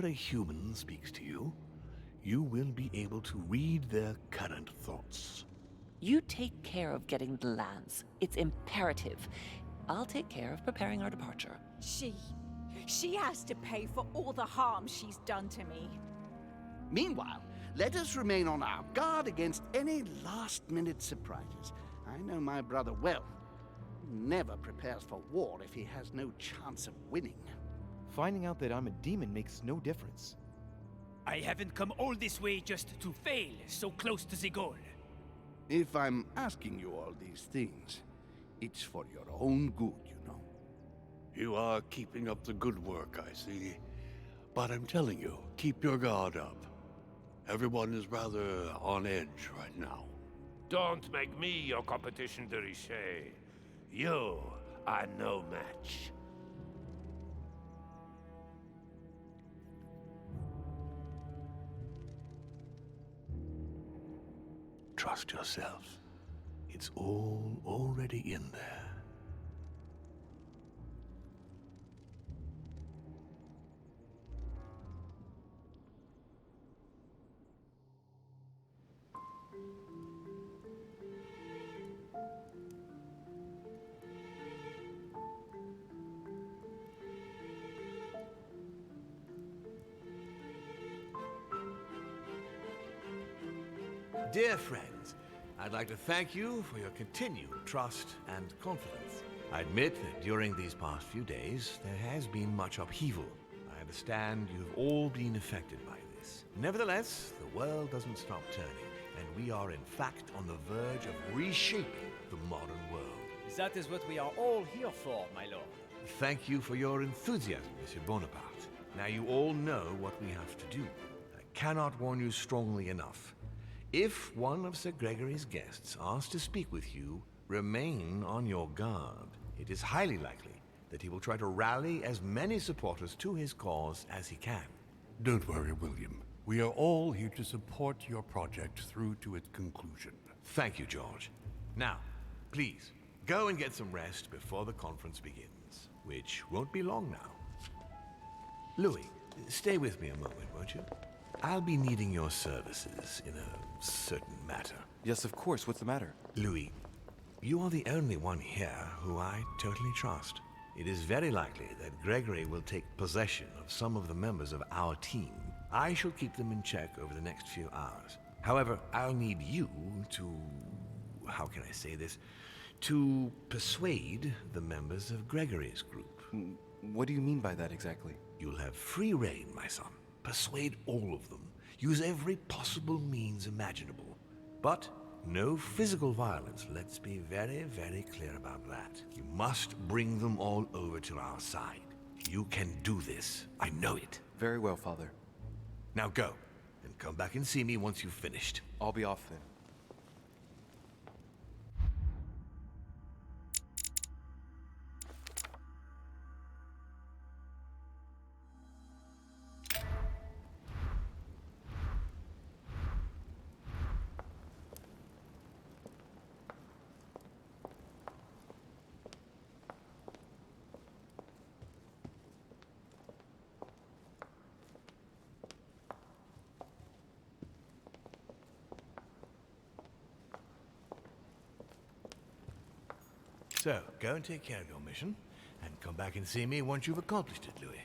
a human speaks to you, you will be able to read their current thoughts. You take care of getting the lands. It's imperative. I'll take care of preparing our departure. She has to pay for all the harm she's done to me. Meanwhile, let us remain on our guard against any last-minute surprises. I know my brother well. He never prepares for war if he has no chance of winning. Finding out that I'm a demon makes no difference. I haven't come all this way just to fail so close to the goal. If I'm asking you all these things, it's for your own good, you know. You are keeping up the good work, I see. But I'm telling you, keep your guard up. Everyone is rather on edge right now. Don't make me your competition, de Richet. You are no match. Trust yourself. It's all already in there. Dear friends, I'd like to thank you for your continued trust and confidence. I admit that during these past few days, there has been much upheaval. I understand you've all been affected by this. Nevertheless, the world doesn't stop turning, and we are in fact on the verge of reshaping the modern world. That is what we are all here for, my lord. Thank you for your enthusiasm, Monsieur Bonaparte. Now you all know what we have to do. I cannot warn you strongly enough. If one of Sir Gregory's guests asks to speak with you, remain on your guard. It is highly likely that he will try to rally as many supporters to his cause as he can. Don't worry, William. We are all here to support your project through to its conclusion. Thank you, George. Now, please, go and get some rest before the conference begins, which won't be long now. Louis, stay with me a moment, won't you? I'll be needing your services in a certain matter. Yes, of course. What's the matter? Louis, you are the only one here who I totally trust. It is very likely that Gregory will take possession of some of the members of our team. I shall keep them in check over the next few hours. However, I'll need you to... how can I say this? To persuade the members of Gregory's group. What do you mean by that exactly? You'll have free rein, my son. Persuade all of them. Use every possible means imaginable. But no physical violence. Let's be very, very clear about that. You must bring them all over to our side. You can do this. I know it. Very well, Father. Now go, and come back and see me once you've finished. I'll be off then. So, go and take care of your mission, and come back and see me once you've accomplished it, Louis.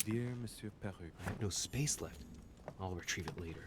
Dear Monsieur Perruque, I have no space left. I'll retrieve it later.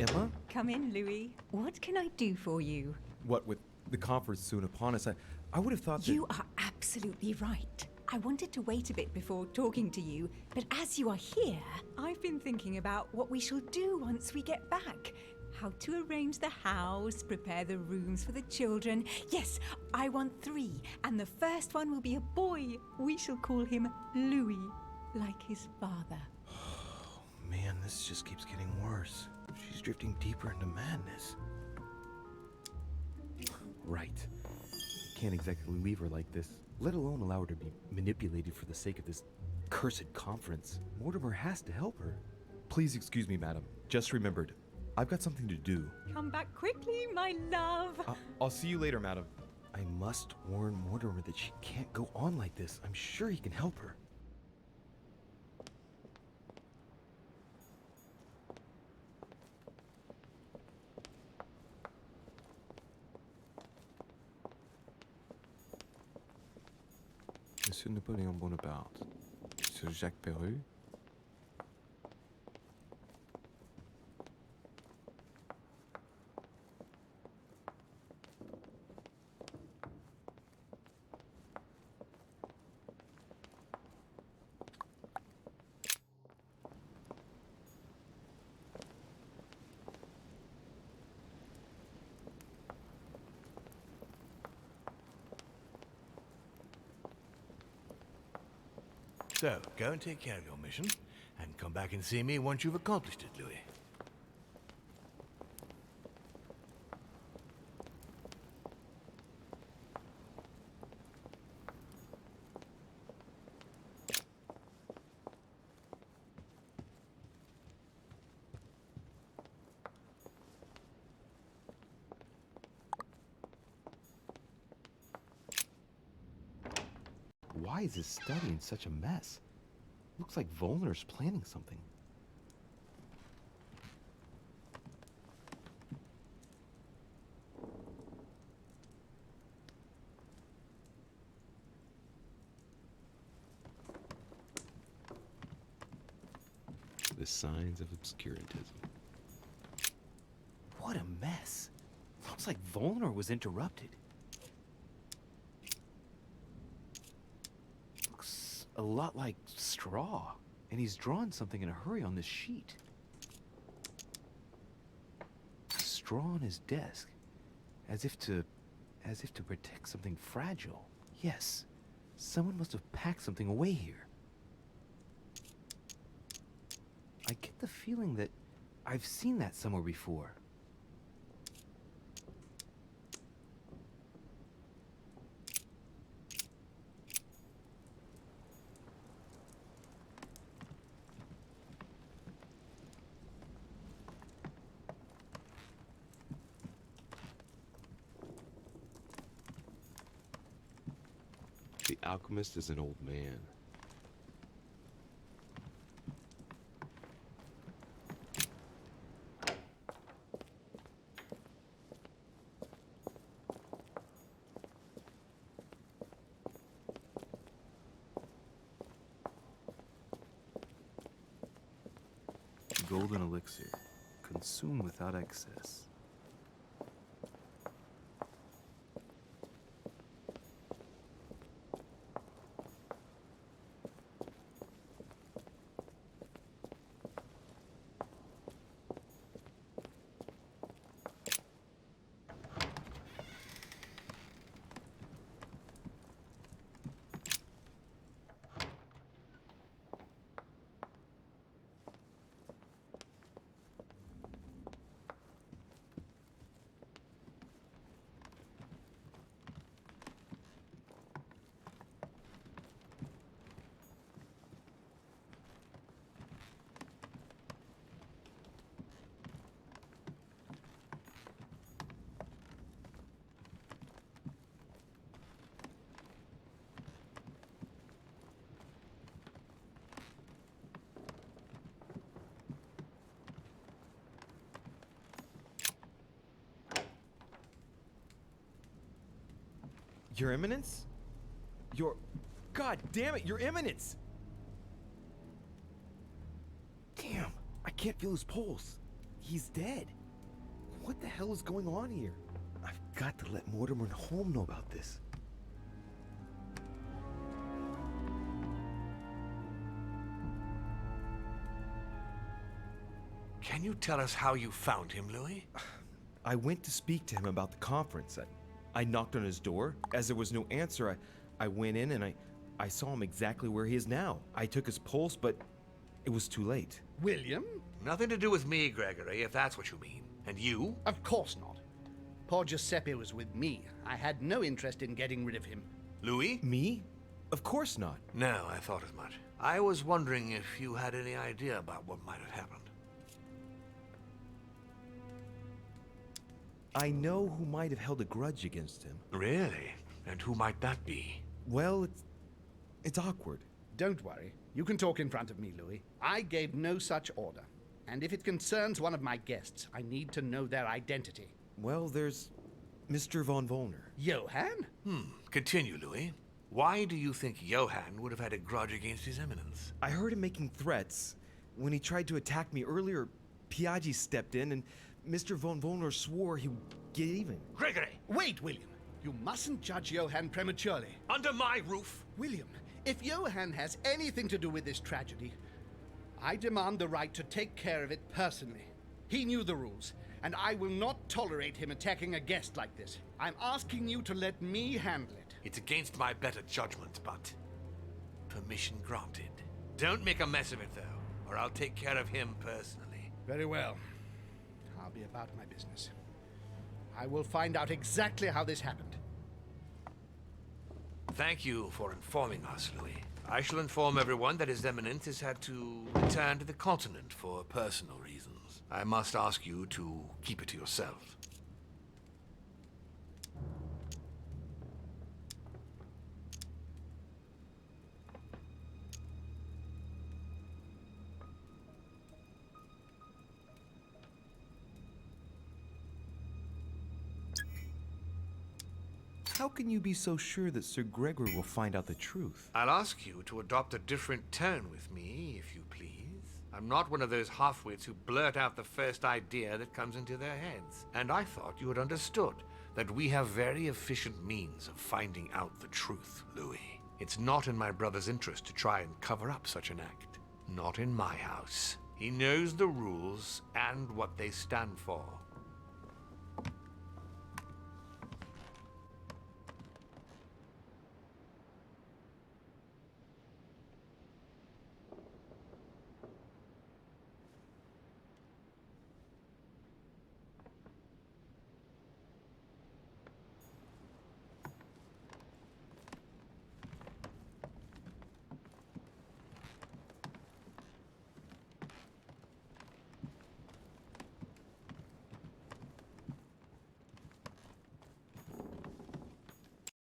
Emma? Come in, Louis. What can I do for you? What, with the conference soon upon us, I would have thought that... You are absolutely right. I wanted to wait a bit before talking to you, but as you are here, I've been thinking about what we shall do once we get back. How to arrange the house, prepare the rooms for the children. Yes, I want 3, and the first one will be a boy. We shall call him Louis, like his father. Oh, man, this just keeps getting worse. She's drifting deeper into madness. Right. Can't exactly leave her like this, let alone allow her to be manipulated for the sake of this cursed conference. Mortimer has to help her. Please excuse me, madam. Just remembered. I've got something to do. Come back quickly, my love. I'll see you later, madam. I must warn Mortimer that she can't go on like this. I'm sure he can help her. Monsieur Napoléon Bonaparte. Monsieur Jacques Perru. So, go and take care of your mission, and come back and see me once you've accomplished it, Louis. Why is his study in such a mess? Looks like Volner's planning something. The signs of obscurantism. What a mess. Looks like Volner was interrupted. A lot like straw, and he's drawn something in a hurry on this sheet. Straw on his desk, as if to protect something fragile. Yes, someone must have packed something away here. I get the feeling that I've seen that somewhere before. The alchemist is an old man. Golden elixir. Consume without excess. Your Eminence? Your... God damn it, Your Eminence! Damn, I can't feel his pulse. He's dead. What the hell is going on here? I've got to let Mortimer and Holm know about this. Can you tell us how you found him, Louis? I went to speak to him about the conference. I knocked on his door. As there was no answer, I went in and I saw him exactly where he is now. I took his pulse, but it was too late. William? Nothing to do with me, Gregory, if that's what you mean. And you? Of course not. Poor Giuseppe was with me. I had no interest in getting rid of him. Louis? Me? Of course not. No, I thought as much. I was wondering if you had any idea about what might have happened. I know who might have held a grudge against him. Really? And who might that be? Well, it's awkward. Don't worry. You can talk in front of me, Louis. I gave no such order. And if it concerns one of my guests, I need to know their identity. Well, there's Mr. von Wollner. Johann? Continue, Louis. Why do you think Johann would have had a grudge against His Eminence? I heard him making threats. When he tried to attack me earlier, Piaggi stepped in and Mr. von Wollner swore he would get even. Gregory! Wait, William. You mustn't judge Johann prematurely. Under my roof? William, if Johann has anything to do with this tragedy, I demand the right to take care of it personally. He knew the rules, and I will not tolerate him attacking a guest like this. I'm asking you to let me handle it. It's against my better judgment, but permission granted. Don't make a mess of it, though, or I'll take care of him personally. Very well. I'll be about my business. I will find out exactly how this happened. Thank you for informing us, Louis. I shall inform everyone that His Eminence has had to return to the continent for personal reasons. I must ask you to keep it to yourself. How can you be so sure that Sir Gregory will find out the truth? I'll ask you to adopt a different tone with me, if you please. I'm not one of those half-wits who blurt out the first idea that comes into their heads. And I thought you had understood that we have very efficient means of finding out the truth, Louis. It's not in my brother's interest to try and cover up such an act. Not in my house. He knows the rules and what they stand for.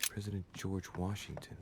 President George Washington.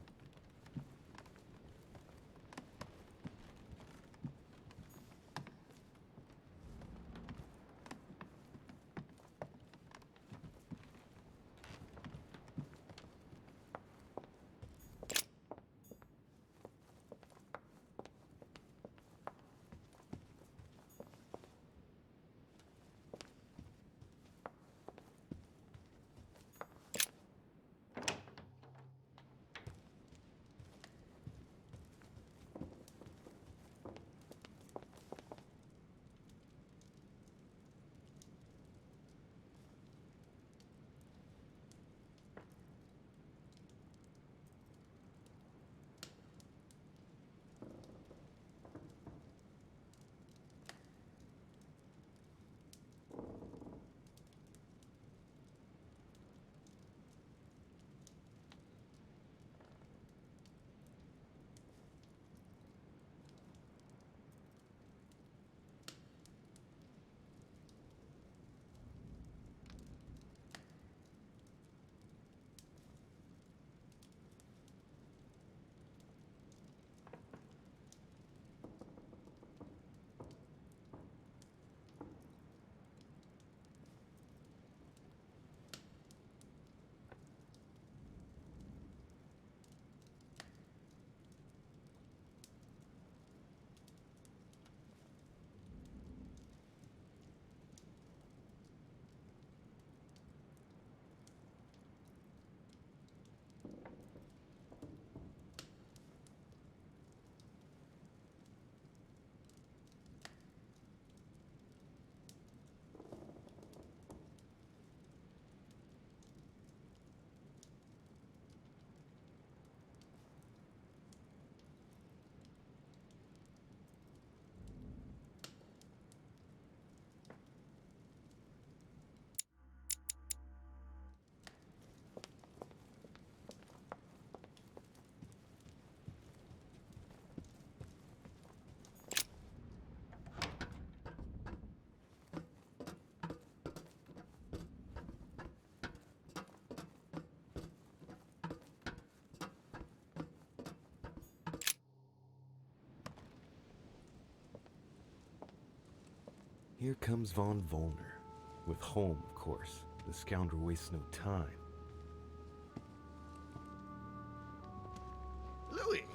Here comes von Volner. With Holm, of course. The scoundrel wastes no time. Louis,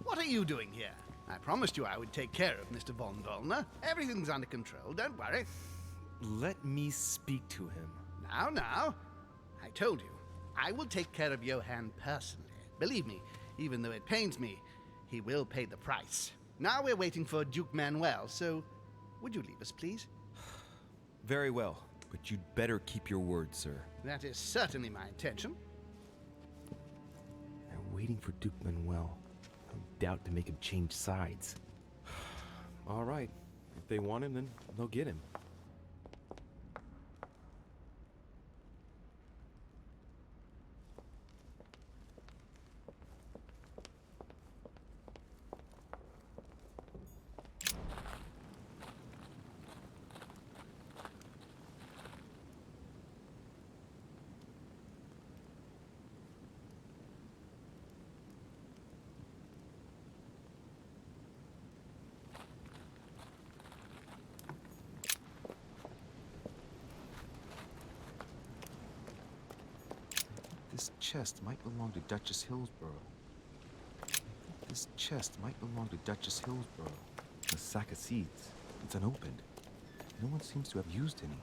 what are you doing here? I promised you I would take care of Mr. von Volner. Everything's under control, don't worry. Let me speak to him. Now. I told you, I will take care of Johann personally. Believe me, even though it pains me, he will pay the price. Now we're waiting for Duke Manuel, so would you leave us, please? Very well, but you'd better keep your word, sir. That is certainly my intention. They're waiting for Duke Manuel. No doubt to make him change sides. All right. If they want him, then they'll get him. This chest might belong to Duchess Hillsborough. This chest might belong to Duchess Hillsborough. A sack of seeds. It's unopened. No one seems to have used any.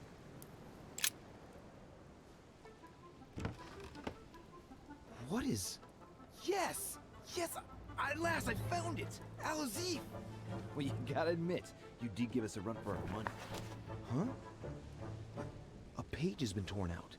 What is... Yes! Yes! At last I found it! Al-Azif! Well, you gotta admit, you did give us a run for our money. Huh? A page has been torn out.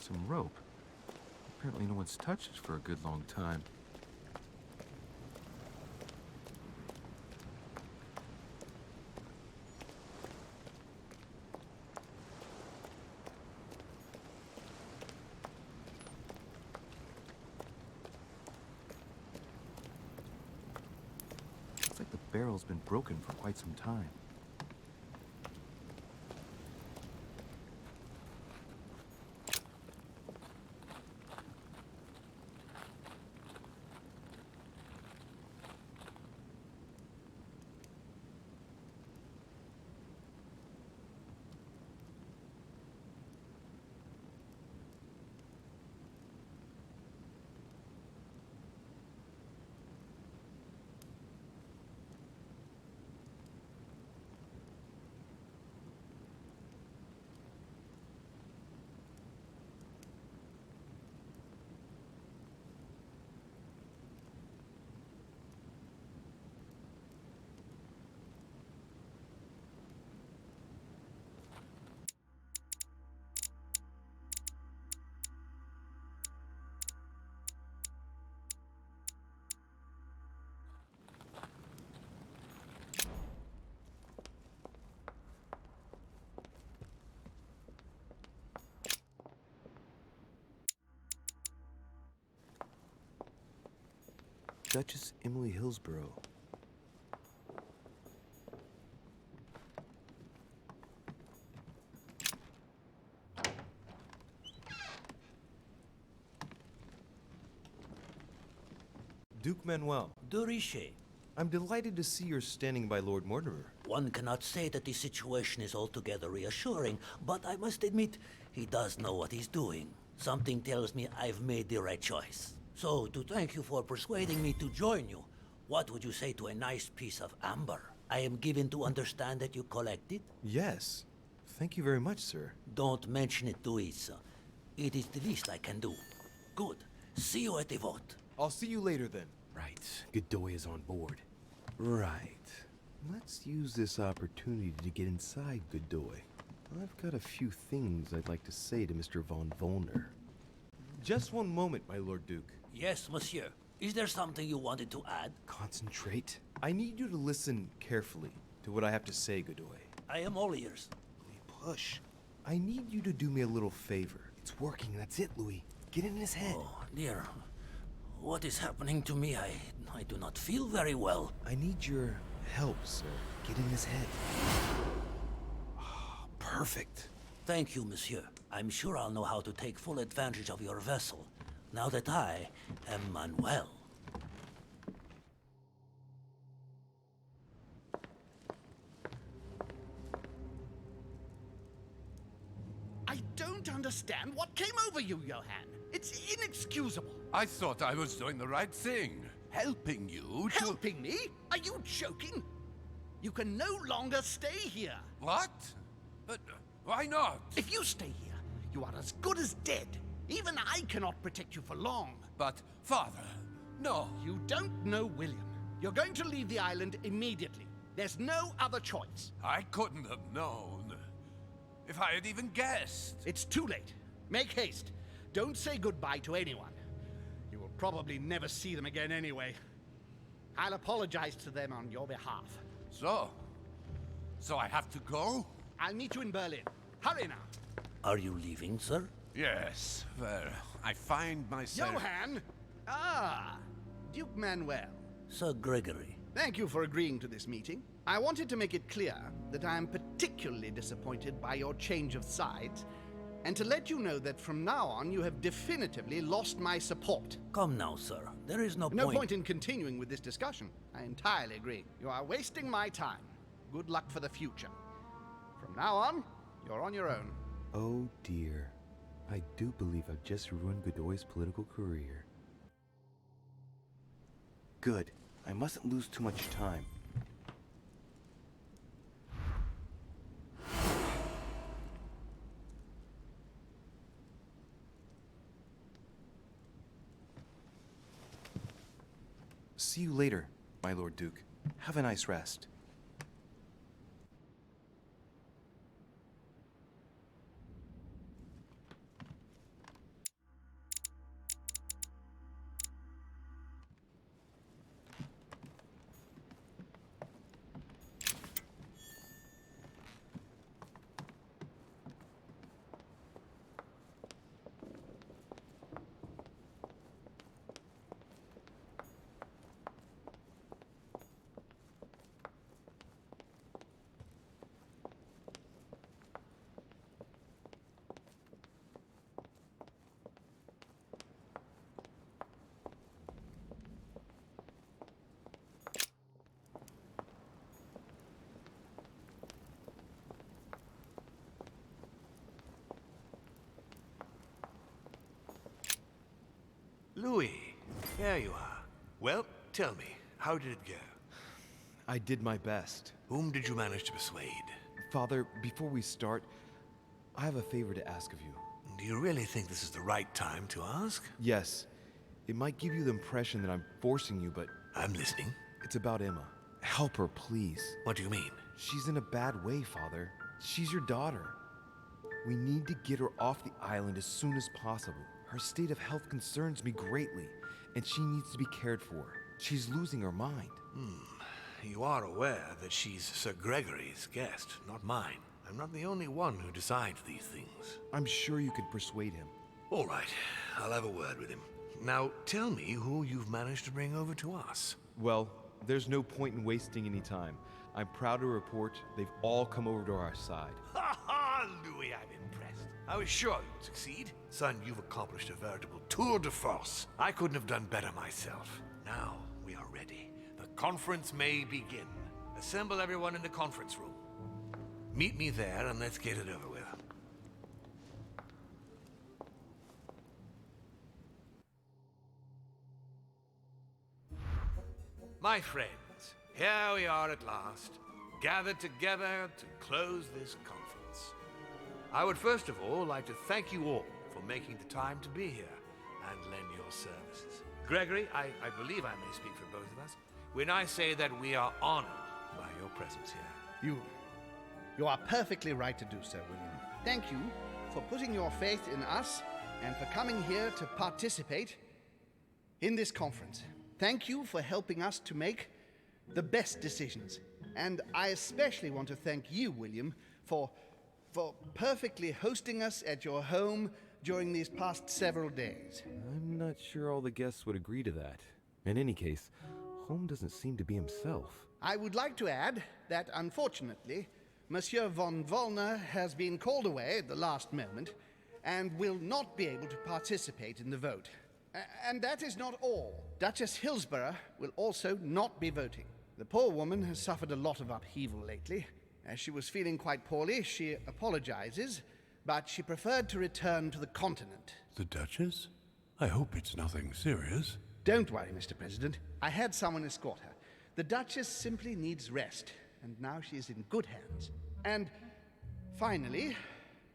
Some rope. Apparently no one's touched it for a good long time. Looks like the barrel's been broken for quite some time. Duchess Emily Hillsborough. Duke Manuel, De Richet. I'm delighted to see you're standing by Lord Mortimer. One cannot say that the situation is altogether reassuring, but I must admit, he does know what he's doing. Something tells me I've made the right choice. So, to thank you for persuading me to join you, what would you say to a nice piece of amber? I am given to understand that you collect it? Yes. Thank you very much, sir. Don't mention it to Isa. It is the least I can do. Good. See you at the vote. I'll see you later then. Right. Godoy is on board. Right. Let's use this opportunity to get inside Godoy. I've got a few things I'd like to say to Mr. von Volner. Just one moment, my Lord Duke. Yes, monsieur. Is there something you wanted to add? Concentrate. I need you to listen carefully to what I have to say, Godoy. I am all ears. Louis, push. I need you to do me a little favor. It's working, that's it, Louis. Get in his head. Oh, dear. What is happening to me? I do not feel very well. I need your help, sir. Get in his head. Perfect. Thank you, monsieur. I'm sure I'll know how to take full advantage of your vessel, now that I am Manuel. I don't understand what came over you, Johann. It's inexcusable. I thought I was doing the right thing. Helping you to... Helping me? Are you joking? You can no longer stay here. What? But why not? If you stay here, you are as good as dead. Even I cannot protect you for long. But, Father, no. You don't know William. You're going to leave the island immediately. There's no other choice. I couldn't have known. If I had even guessed. It's too late. Make haste. Don't say goodbye to anyone. You will probably never see them again anyway. I'll apologize to them on your behalf. So I have to go? I'll meet you in Berlin. Hurry now. Are you leaving, sir? Yes, well, I find myself... Johann! Ah, Duke Manuel. Sir Gregory. Thank you for agreeing to this meeting. I wanted to make it clear that I am particularly disappointed by your change of sides, and to let you know that from now on you have definitively lost my support. Come now, sir. There is no point... No point in continuing with this discussion. I entirely agree. You are wasting my time. Good luck for the future. From now on, you're on your own. Oh dear. I do believe I've just ruined Godoy's political career. Good. I mustn't lose too much time. See you later, my Lord Duke. Have a nice rest. Louis, there you are. Well, tell me, how did it go? I did my best. Whom did you manage to persuade? Father, before we start, I have a favor to ask of you. Do you really think this is the right time to ask? Yes. It might give you the impression that I'm forcing you, but... I'm listening. It's about Emma. Help her, please. What do you mean? She's in a bad way, Father. She's your daughter. We need to get her off the island as soon as possible. Her state of health concerns me greatly, and she needs to be cared for. She's losing her mind. You are aware that she's Sir Gregory's guest, not mine. I'm not the only one who decides these things. I'm sure you can persuade him. All right, I'll have a word with him. Now, tell me who you've managed to bring over to us. Well, there's no point in wasting any time. I'm proud to report they've all come over to our side. Ha ha, Louis, I'm impressed. I was sure you'd succeed. Son, you've accomplished a veritable tour de force. I couldn't have done better myself. Now, we are ready. The conference may begin. Assemble everyone in the conference room. Meet me there and let's get it over with. My friends, here we are at last, gathered together to close this conference. I would first of all like to thank you all for making the time to be here and lend your services. Gregory, I believe I may speak for both of us when I say that we are honored by your presence here. You are perfectly right to do so, William. Thank you for putting your faith in us and for coming here to participate in this conference. Thank you for helping us to make the best decisions. And I especially want to thank you, William, for perfectly hosting us at your home during these past several days. I'm not sure all the guests would agree to that. In any case, Holm doesn't seem to be himself. I would like to add that, unfortunately, Monsieur von Wollner has been called away at the last moment and will not be able to participate in the vote. And that is not all. Duchess Hillsborough will also not be voting. The poor woman has suffered a lot of upheaval lately. As she was feeling quite poorly, she apologizes, but she preferred to return to the continent. The Duchess? I hope it's nothing serious. Don't worry, Mr. President. I had someone escort her. The Duchess simply needs rest, and now she is in good hands. And finally,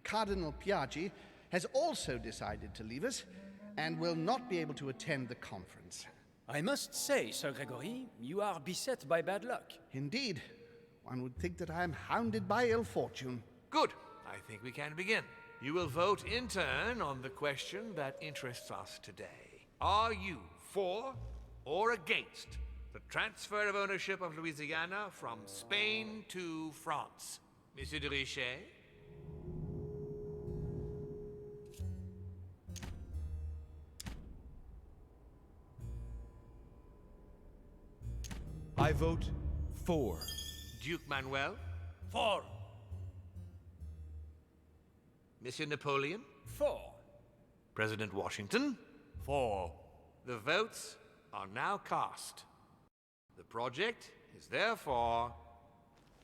Cardinal Piaggi has also decided to leave us and will not be able to attend the conference. I must say, Sir Gregory, you are beset by bad luck. Indeed. One would think that I am hounded by ill fortune. Good. I think we can begin. You will vote in turn on the question that interests us today. Are you for or against the transfer of ownership of Louisiana from Spain to France? Monsieur de Richet? I vote for. Duke Manuel? For. Monsieur Napoleon? For. President Washington? For. The votes are now cast. The project is therefore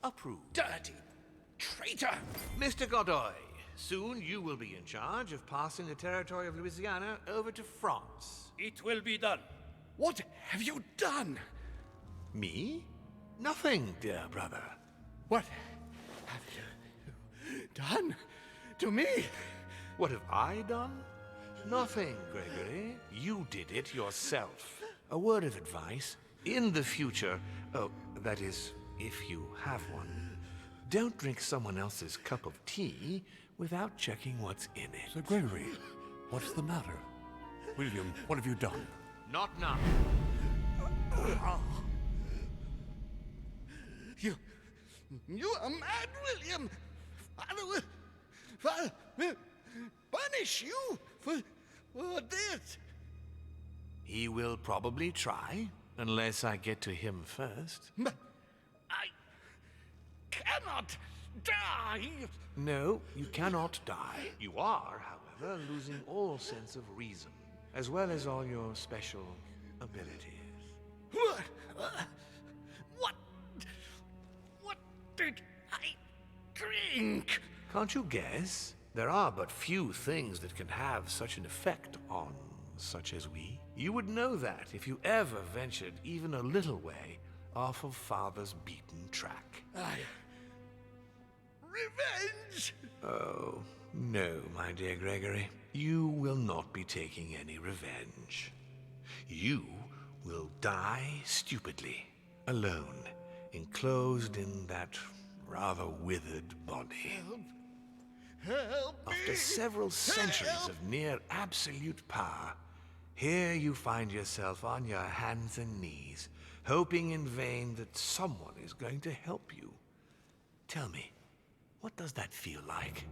approved. Dirty traitor! Mr. Godoy, soon you will be in charge of passing the territory of Louisiana over to France. It will be done. What have you done? Me? Nothing, dear brother. What have you done to me? What have I done? Nothing, Gregory. You did it yourself. A word of advice. In the future, that is, if you have one, don't drink someone else's cup of tea without checking what's in it. Sir Gregory, what's the matter? William, what have you done? Not now. You are mad, William. Father will punish you for this. He will probably try, unless I get to him first. But I cannot die. No, you cannot die. You are, however, losing all sense of reason, as well as all your special abilities. What did I drink? Can't you guess? There are but few things that can have such an effect on such as we. You would know that if you ever ventured even a little way off of Father's beaten track. Revenge! Oh, no, my dear Gregory. You will not be taking any revenge. You will die stupidly, alone, enclosed in that rather withered body. Help After me! several centuries Help! of near absolute power, here you find yourself on your hands and knees, hoping in vain that someone is going to help you. Tell me, what does that feel like?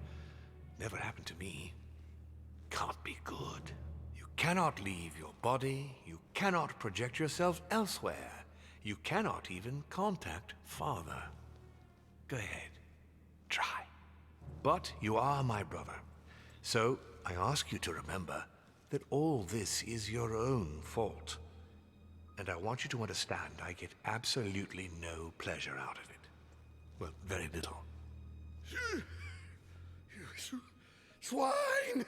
Never happened to me. Can't be good. You cannot leave your body, you cannot project yourself elsewhere, you cannot even contact Father. Go ahead, try. But you are my brother, so I ask you to remember that all this is your own fault. And I want you to understand I get absolutely no pleasure out of it. Well, very little. You swine!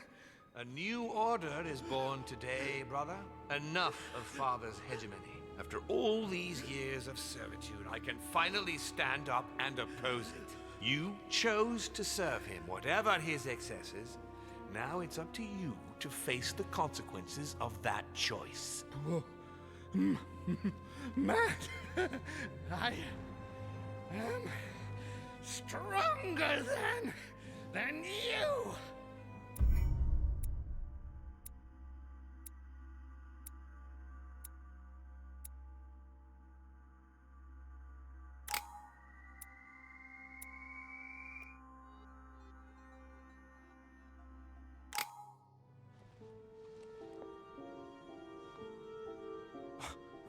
A new order is born today, brother. Enough of Father's hegemony. After all these years of servitude, I can finally stand up and oppose it. You chose to serve him, whatever his excesses. Now it's up to you to face the consequences of that choice. Matt, I am stronger than you.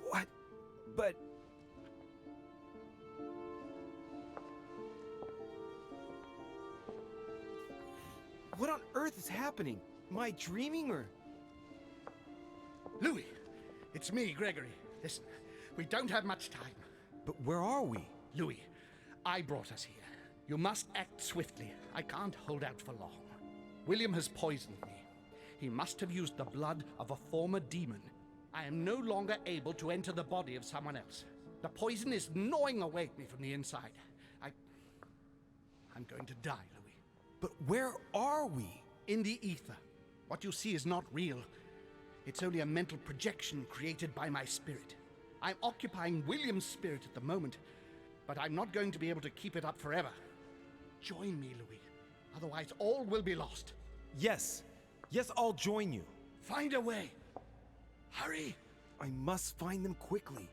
What? But... What on earth is happening? Am I dreaming or... Louis, it's me, Gregory. Listen, we don't have much time. But where are we? Louis, I brought us here. You must act swiftly. I can't hold out for long. William has poisoned me. He must have used the blood of a former demon. I am no longer able to enter the body of someone else. The poison is gnawing away at me from the inside. I'm going to die, Louis. But where are we? In the ether. What you see is not real. It's only a mental projection created by my spirit. I'm occupying William's spirit at the moment, but I'm not going to be able to keep it up forever. Join me, Louis. Otherwise, all will be lost. Yes. Yes, I'll join you. Find a way. Hurry. I must find them quickly.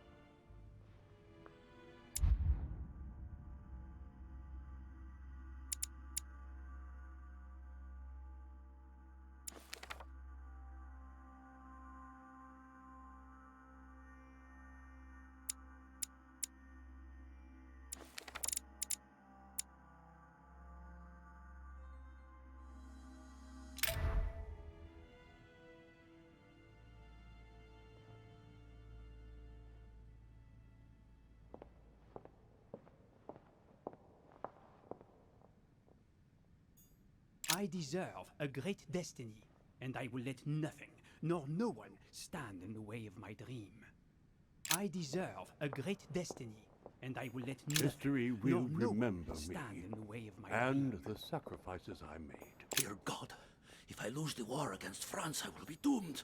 I deserve a great destiny, and I will let nothing, nor no one, stand in the way of my dream. I deserve a great destiny, and I will let nothing, History will nor no one, remember stand me in the way of my and dream. the sacrifices I made. Dear God, if I lose the war against France, I will be doomed.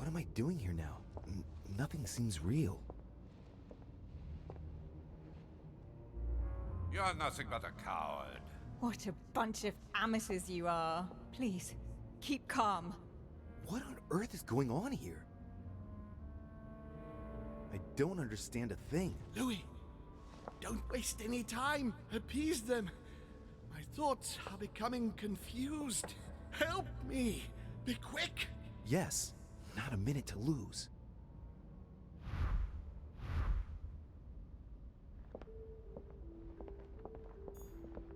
What am I doing here now? Nothing seems real. You're nothing but a coward. What a bunch of amateurs you are. Please, keep calm. What on earth is going on here? I don't understand a thing. Louis, don't waste any time. Appease them. My thoughts are becoming confused. Help me. Be quick. Yes, not a minute to lose.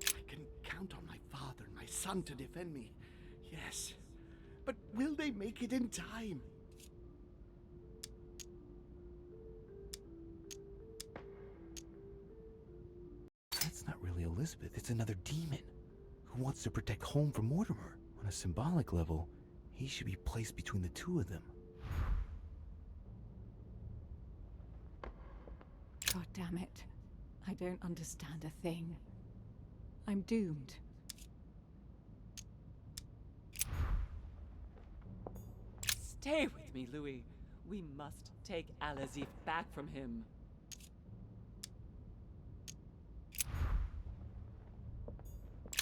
I can count on my father and my son to defend me. Yes. But will they make it in time? That's not really Elizabeth, it's another demon who wants to protect home from Mortimer. On a symbolic level, he should be placed between the two of them. God damn it. I don't understand a thing. I'm doomed. Stay with me, Louis. We must take Al-Azif back from him.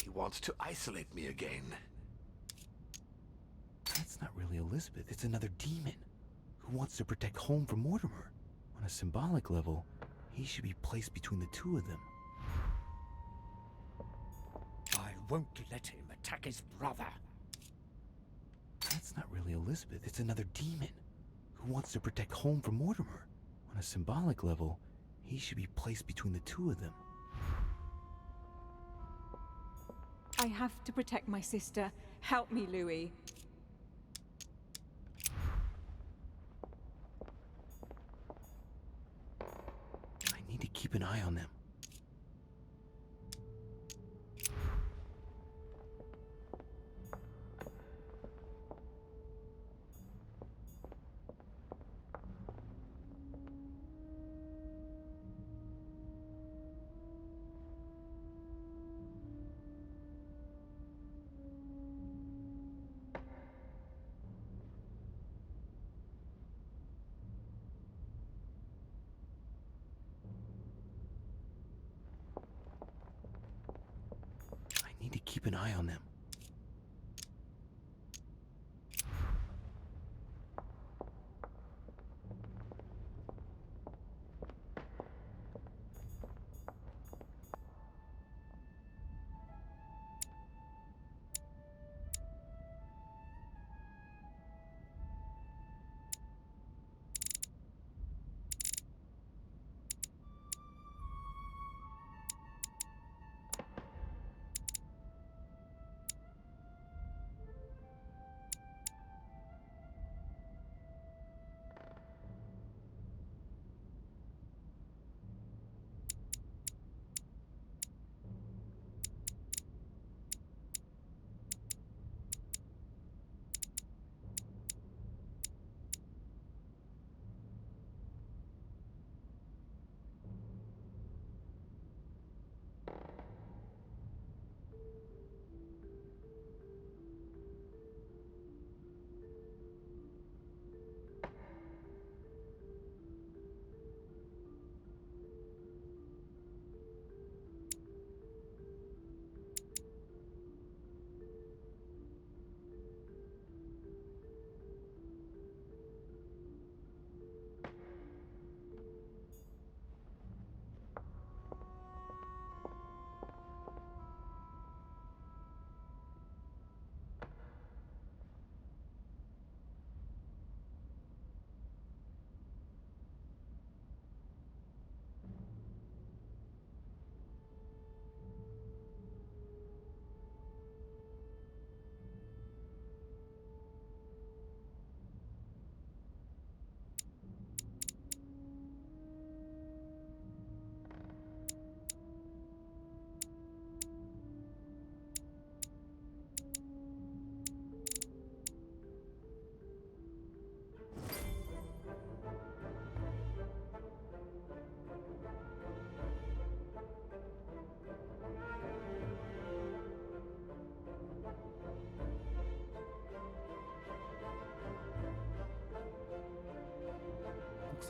He wants to isolate me again. That's not really Elizabeth, it's another demon who wants to protect home from Mortimer. On a symbolic level, he should be placed between the two of them. I won't let him attack his brother. That's not really Elizabeth, it's another demon who wants to protect home from Mortimer. On a symbolic level, he should be placed between the two of them. I have to protect my sister. Help me, Louis. I need to keep an eye on them. I need to keep an eye on them.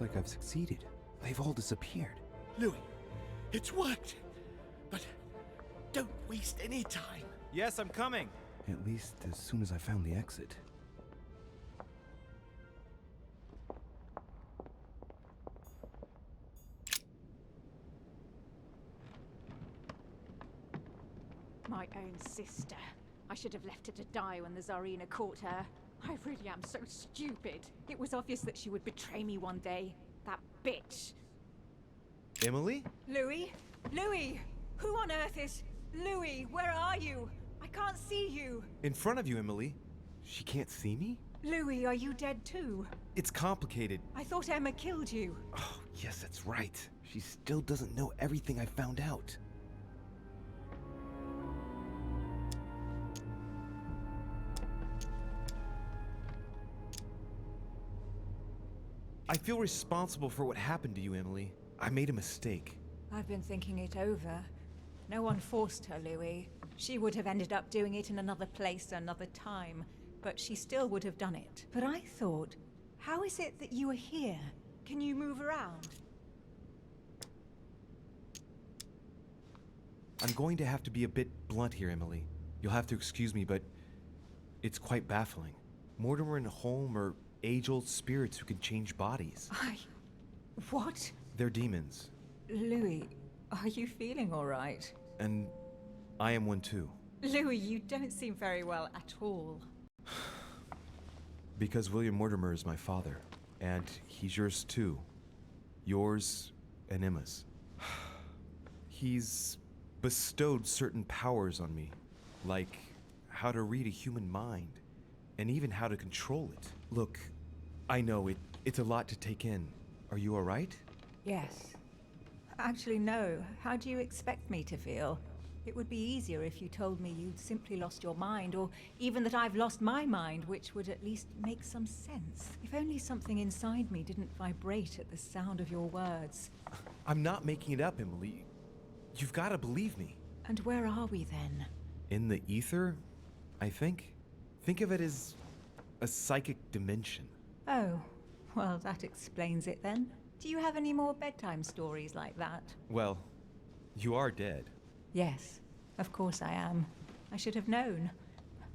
Looks like I've succeeded. They've all disappeared. Louis, it's worked. But don't waste any time. Yes, I'm coming. At least as soon as I found the exit. My own sister. I should have left her to die when the Tsarina caught her. I really am so stupid. It was obvious that she would betray me one day. That bitch. Emily? Louis? Louis! Who on earth is... Louis, where are you? I can't see you. In front of you, Emily. She can't see me? Louis, are you dead too? It's complicated. I thought Emma killed you. Oh, yes, that's right. She still doesn't know everything I found out. I feel responsible for what happened to you, Emily. I made a mistake. I've been thinking it over. No one forced her, Louis. She would have ended up doing it in another place, another time, but she still would have done it. But I thought, how is it that you are here? Can you move around? I'm going to have to be a bit blunt here, Emily. You'll have to excuse me, but it's quite baffling. Mortimer and Holm are age-old spirits who can change bodies. What? They're demons. Louis, are you feeling all right? And I am one too. Louis, you don't seem very well at all. Because William Mortimer is my father, and he's yours too. Yours and Emma's. He's bestowed certain powers on me, like how to read a human mind, and even how to control it. Look, I know it's a lot to take in. Are you all right? Yes. Actually, no. How do you expect me to feel? It would be easier if you told me you'd simply lost your mind, or even that I've lost my mind, which would at least make some sense. If only something inside me didn't vibrate at the sound of your words. I'm not making it up, Emily. You've got to believe me. And where are we then? In the ether, I think. Think of it as a psychic dimension. Oh, well, that explains it then. Do you have any more bedtime stories like that? Well, you are dead. Yes, of course I am. I should have known.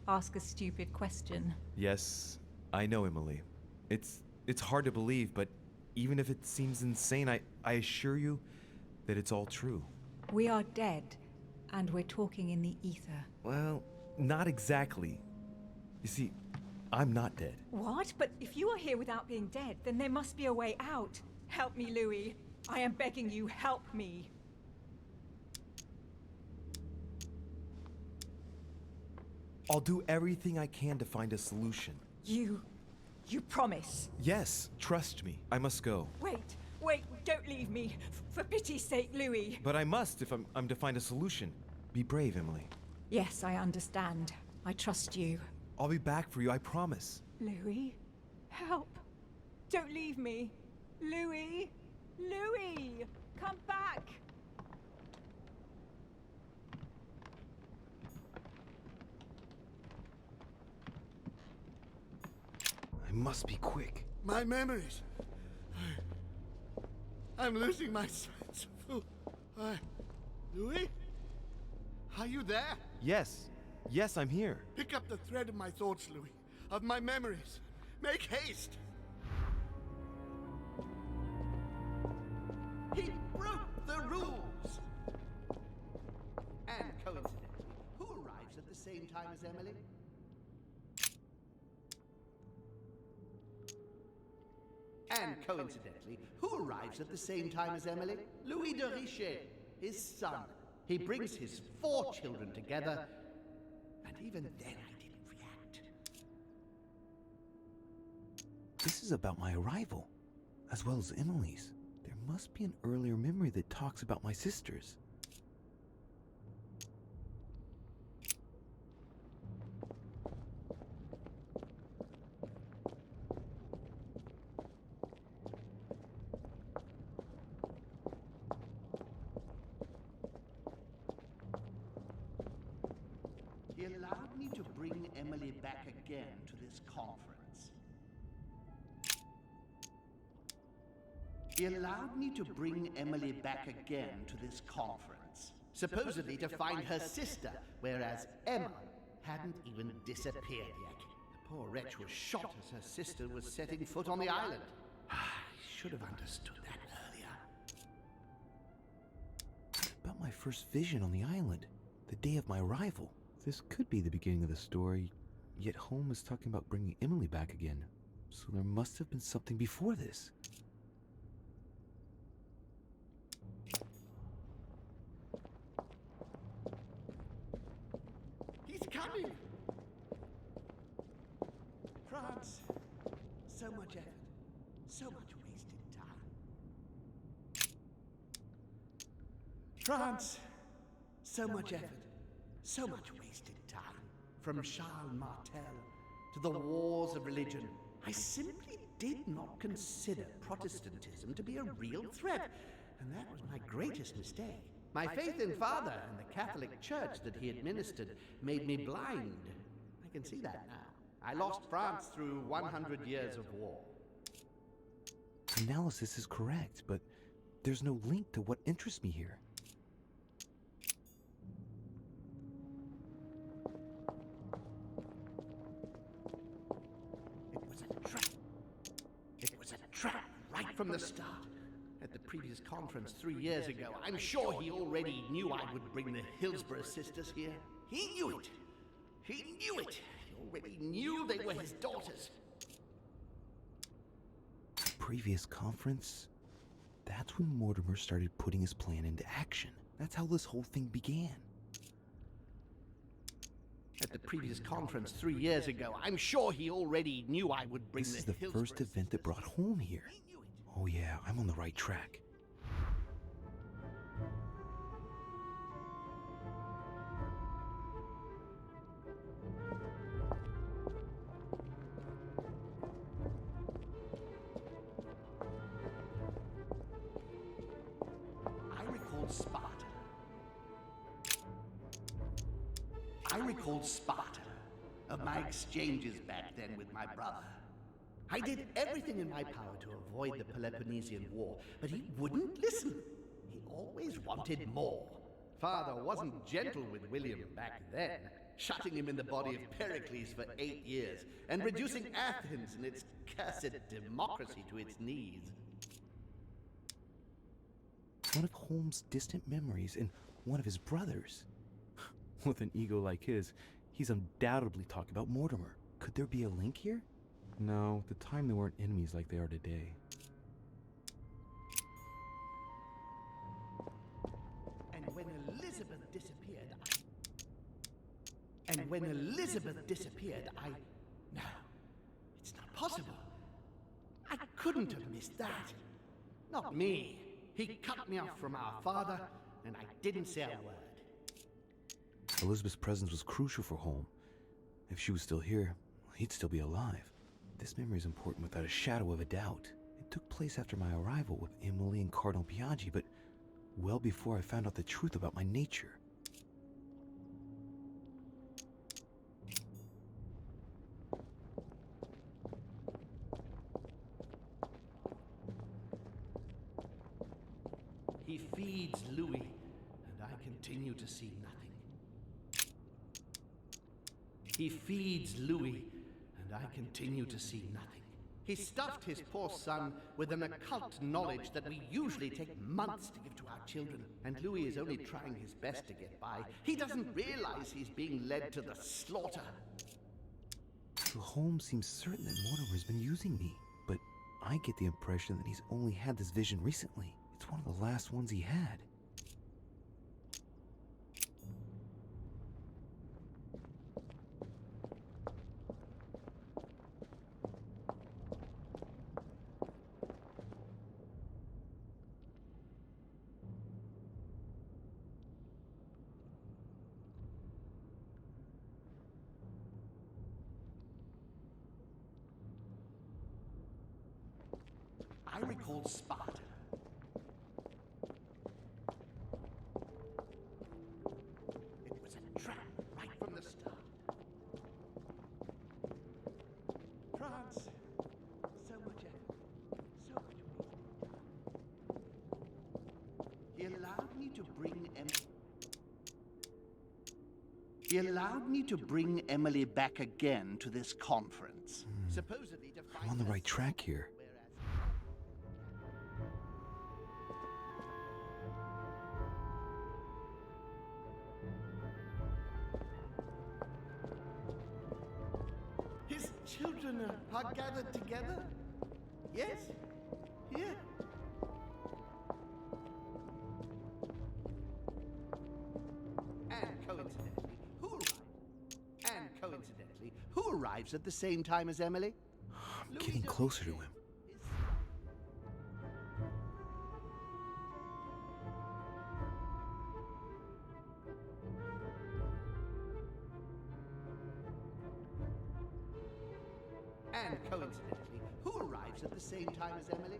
Ask a stupid question. Yes, I know, Emily. It's hard to believe, but even if it seems insane, I assure you that it's all true. We are dead, and we're talking in the ether. Well, not exactly. You see, I'm not dead. What? But if you are here without being dead, then there must be a way out. Help me, Louis. I am begging you, help me. I'll do everything I can to find a solution. You promise? Yes, trust me. I must go. Wait, don't leave me. For pity's sake, Louis. But I must if I'm to find a solution. Be brave, Emily. Yes, I understand. I trust you. I'll be back for you, I promise. Louis, help. Don't leave me. Louis! Louis! Come back! I must be quick. My memories. I'm losing my sense of who... Louis? Are you there? Yes, I'm here. Pick up the thread of my thoughts, Louis. Of my memories. Make haste! He broke the rules! And coincidentally, who arrives at the same time as Emily? And coincidentally, who arrives at the same time as Emily? Louis de Richet, his son. He brings his 4 children together, and even then I didn't react. This is about my arrival, as well as Emily's. There must be an earlier memory that talks about my sisters. He allowed me to bring Emily back again to this conference. He allowed me to bring Emily back again to this conference, supposedly to find her sister, whereas Emma hadn't even disappeared yet. The poor wretch was shot as her sister was setting foot on the island. I should have understood that earlier. About my first vision on the island, the day of my arrival. This could be the beginning of the story, yet Holmes is talking about bringing Emily back again. So there must have been something before this. He's coming! France, so much effort, so much wasted time. France, so much effort, so much wasted time. From Charles Martel to the wars of religion, I simply did not consider Protestantism to be a real threat, and that was my greatest mistake. My faith in Father and the Catholic Church that he administered made me blind. I can see that now. I lost France through 100 years of war. Analysis is correct, but there's no link to what interests me here. It was a trap. It was a trap right from the start. At the previous conference 3 years ago, I'm sure he already knew I would bring the Hillsborough sisters here. He knew it. He knew it. He already knew they were his daughters. Previous conference? That's when Mortimer started putting his plan into action. That's how this whole thing began. At the previous conference 3 years ago, I'm sure he already knew I would bring This the is the Hillsborough first event that brought home here. Oh yeah, I'm on the right track. I recalled Sparta of my exchanges back then with my brother. I did everything in my power to avoid the Peloponnesian War, but he wouldn't listen. He always wanted more. Father wasn't gentle with William back then, shutting him in the body of Pericles for 8 years and reducing Athens and its cursed democracy to its knees. One of Holmes' distant memories and one of his brothers. With an ego like his, he's undoubtedly talking about Mortimer. Could there be a link here? No, at the time they weren't enemies like they are today. And when Elizabeth disappeared, No, it's not possible. I couldn't have missed that. Not me. He cut me off from our father, and I didn't say a word. Elizabeth's presence was crucial for Holmes. If she was still here, he'd still be alive. This memory is important without a shadow of a doubt. It took place after my arrival with Emily and Cardinal Biaggi, but well before I found out the truth about my nature. He feeds Louis, and I continue to see nothing. He feeds Louis, and I continue to see nothing. He stuffed his poor son with an occult knowledge that we usually take months to give to our children, and Louis is only trying his best to get by. He doesn't realize he's being led to the slaughter. So Holmes seems certain that Mortimer's been using me, but I get the impression that he's only had this vision recently. It's one of the last ones he had. I recalled Sparta. It was a trap right from the start. France, so much effort, so much waste. He allowed me to bring Emily back again to this conference. Supposedly to find I'm on the her right track here. His children are gathered together? Yes? Here? Who arrives at the same time as Emily? I'm getting closer to him. And coincidentally, who arrives at the same time as Emily?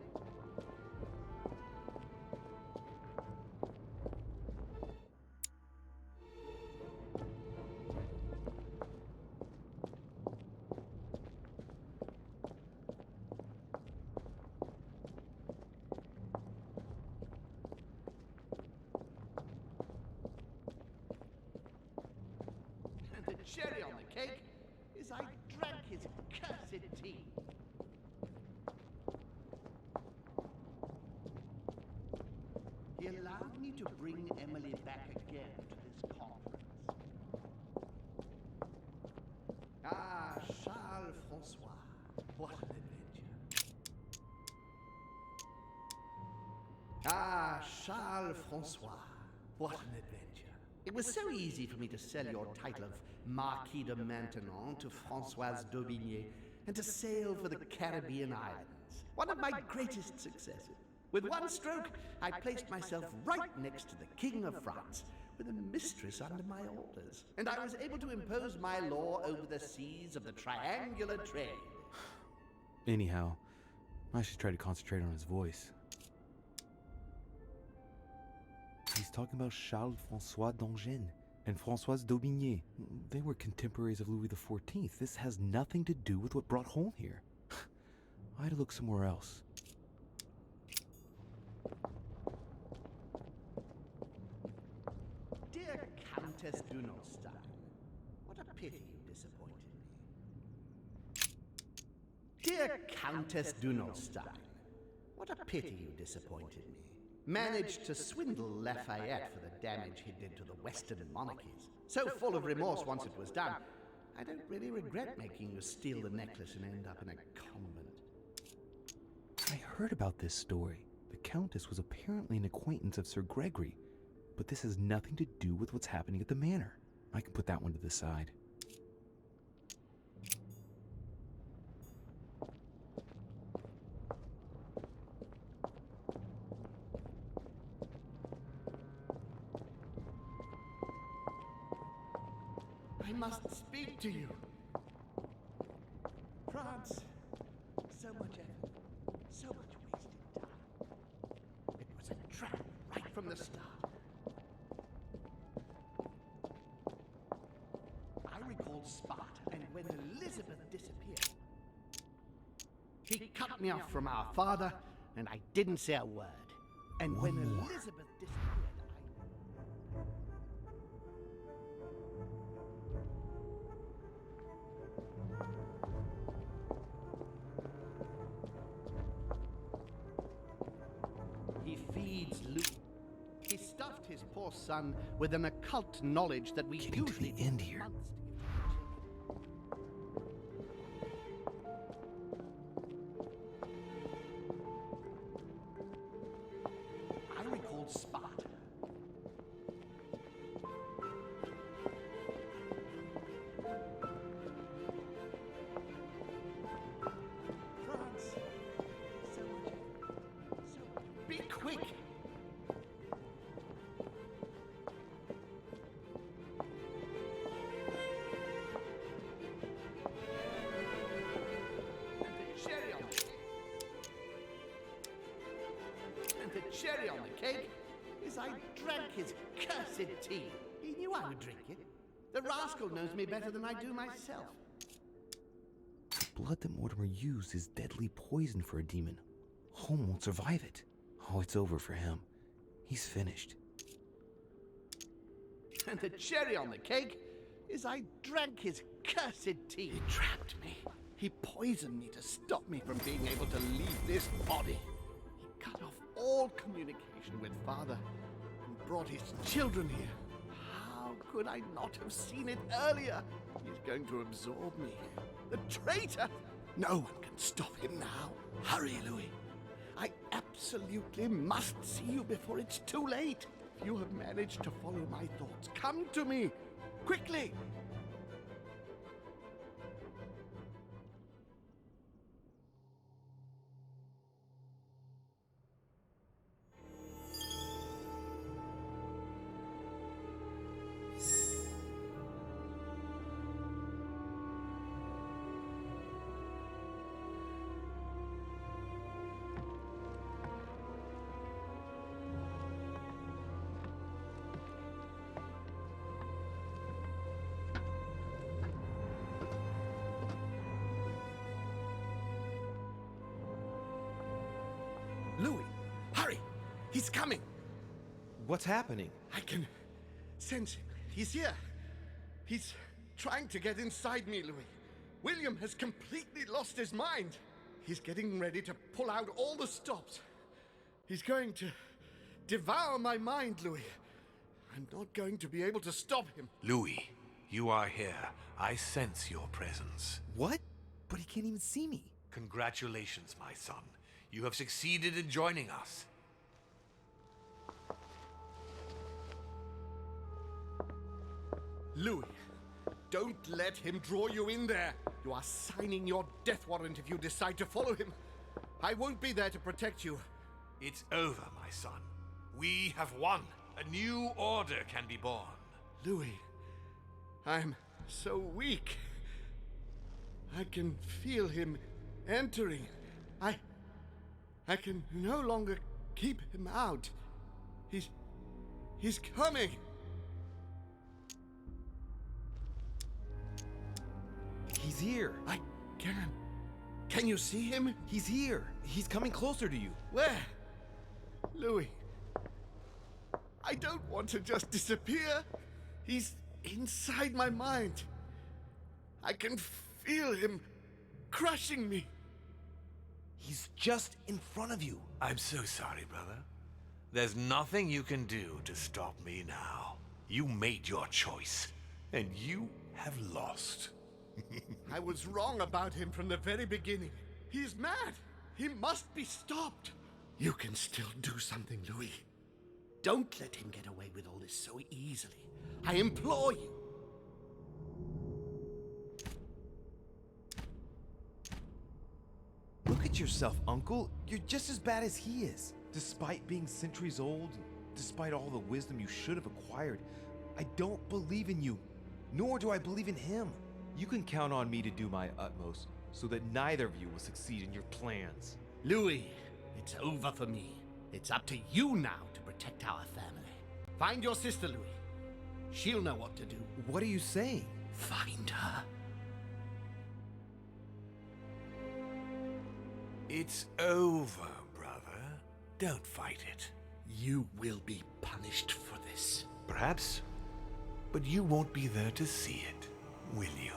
And the cherry on the cake is I drank his cursed tea. He allowed me to bring Emily back again to this conference. Ah, Charles Francois, what an adventure. Ah, Charles Francois, what an adventure. It was so easy for me to sell your title of Marquis de Maintenon to Françoise d'Aubigné and to sail for the Caribbean islands. One of my greatest successes. With one stroke, I placed myself right next to the King of France, with a mistress under my orders. And I was able to impose my law over the seas of the triangular trade. Anyhow, I should try to concentrate on his voice. He's talking about Charles François d'Angennes and Françoise d'Aubigné. They were contemporaries of Louis XIV. This has nothing to do with what brought home here. I had to look somewhere else. Dear Countess Dunolstein, what a pity you disappointed me. Dear Countess Dunolstein, what a pity you disappointed me. Managed to swindle Lafayette for the damage he did to the Western monarchies. So full of remorse once it was done, I don't really regret making you steal the necklace and end up in a convent. I heard about this story. The Countess was apparently an acquaintance of Sir Gregory, but this has nothing to do with what's happening at the manor. I can put that one to the side. I must speak to you. France, so much effort, so much wasted time. It was a trap right from the start. I recalled Sparta, and when Elizabeth disappeared, he cut me off from our father, and I didn't say a word. And when Elizabeth disappeared, he feeds Luke. He stuffed his poor son with an occult knowledge that we Getting usually to the end here. months to get. I recalled Sparta. France. So much effort. So much. Be quick! And the cherry on the cake is I drank his cursed tea. He knew I would drink it. The rascal knows me better than I do myself. The blood that Mortimer used is deadly poison for a demon. Holm won't survive it. Oh, it's over for him. He's finished. And the cherry on the cake is I drank his cursed tea. He trapped me. He poisoned me to stop me from being able to leave this body. He cut off all communication with Father and brought his children here. How could I not have seen it earlier? He's going to absorb me. The traitor! No one can stop him now. Hurry, Louis. I absolutely must see you before it's too late. If you have managed to follow my thoughts, come to me. Quickly! Louis, hurry! He's coming! What's happening? I can sense him. He's here. He's trying to get inside me, Louis. William has completely lost his mind. He's getting ready to pull out all the stops. He's going to devour my mind, Louis. I'm not going to be able to stop him. Louis, you are here. I sense your presence. What? But he can't even see me. Congratulations, my son. You have succeeded in joining us. Louis, don't let him draw you in there. You are signing your death warrant if you decide to follow him. I won't be there to protect you. It's over, my son. We have won. A new order can be born. Louis, I'm so weak. I can feel him entering. I can no longer keep him out. He's coming. He's here. I can. Can you see him? He's here. He's coming closer to you. Where? Louis. I don't want to just disappear. He's inside my mind. I can feel him crushing me. He's just in front of you. I'm so sorry, brother. There's nothing you can do to stop me now. You made your choice, and you have lost. I was wrong about him from the very beginning. He's mad. He must be stopped. You can still do something, Louis. Don't let him get away with all this so easily. I implore you. Look at yourself, Uncle. You're just as bad as he is. Despite being centuries old, despite all the wisdom you should have acquired, I don't believe in you, nor do I believe in him. You can count on me to do my utmost so that neither of you will succeed in your plans. Louis, it's over for me. It's up to you now to protect our family. Find your sister, Louis. She'll know what to do. What are you saying? Find her. It's over, brother. Don't fight it. You will be punished for this. Perhaps, but you won't be there to see it, will you?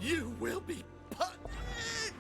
You will be punished!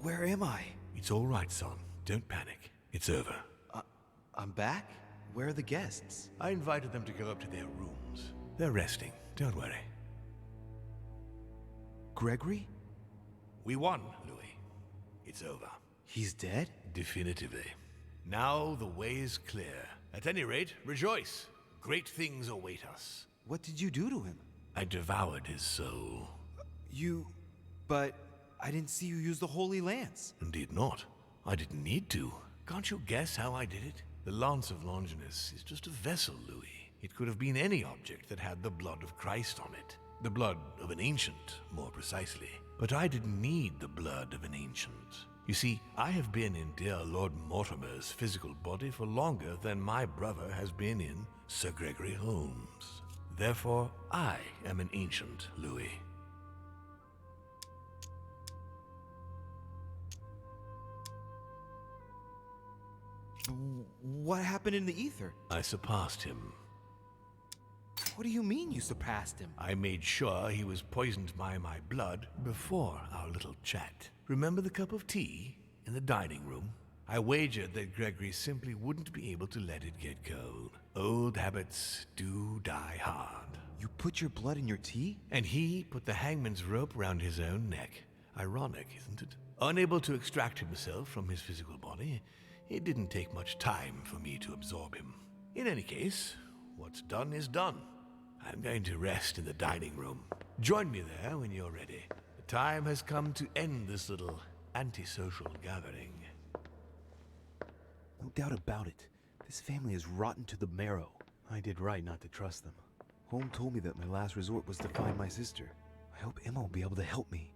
Where am I? It's all right, son. Don't panic. It's over. I'm back? Where are the guests? I invited them to go up to their rooms. They're resting. Don't worry. Gregory? We won, Louis. It's over. He's dead? Definitively. Now the way is clear. At any rate, rejoice. Great things await us. What did you do to him? I devoured his soul. But I didn't see you use the Holy Lance. Indeed not. I didn't need to. Can't you guess how I did it? The Lance of Longinus is just a vessel, Louis. It could have been any object that had the blood of Christ on it. The blood of an ancient, more precisely. But I didn't need the blood of an ancient. You see, I have been in dear Lord Mortimer's physical body for longer than my brother has been in Sir Gregory Holmes. Therefore, I am an ancient, Louis. What happened in the ether? I surpassed him. What do you mean you surpassed him? I made sure he was poisoned by my blood before our little chat. Remember the cup of tea in the dining room? I wagered that Gregory simply wouldn't be able to let it get cold. Old habits do die hard. You put your blood in your tea? And he put the hangman's rope round his own neck. Ironic, isn't it? Unable to extract himself from his physical body, it didn't take much time for me to absorb him. In any case, what's done is done. I'm going to rest in the dining room. Join me there when you're ready. The time has come to end this little antisocial gathering. No doubt about it. This family is rotten to the marrow. I did right not to trust them. Home told me that my last resort was to find my sister. I hope Emma will be able to help me.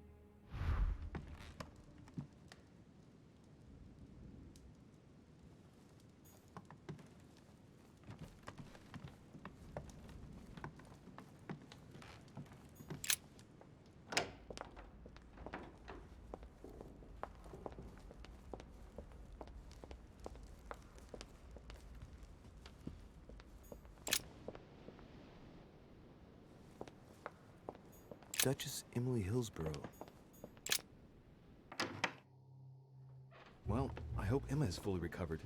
Duchess Emily Hillsborough. Well, I hope Emma is fully recovered.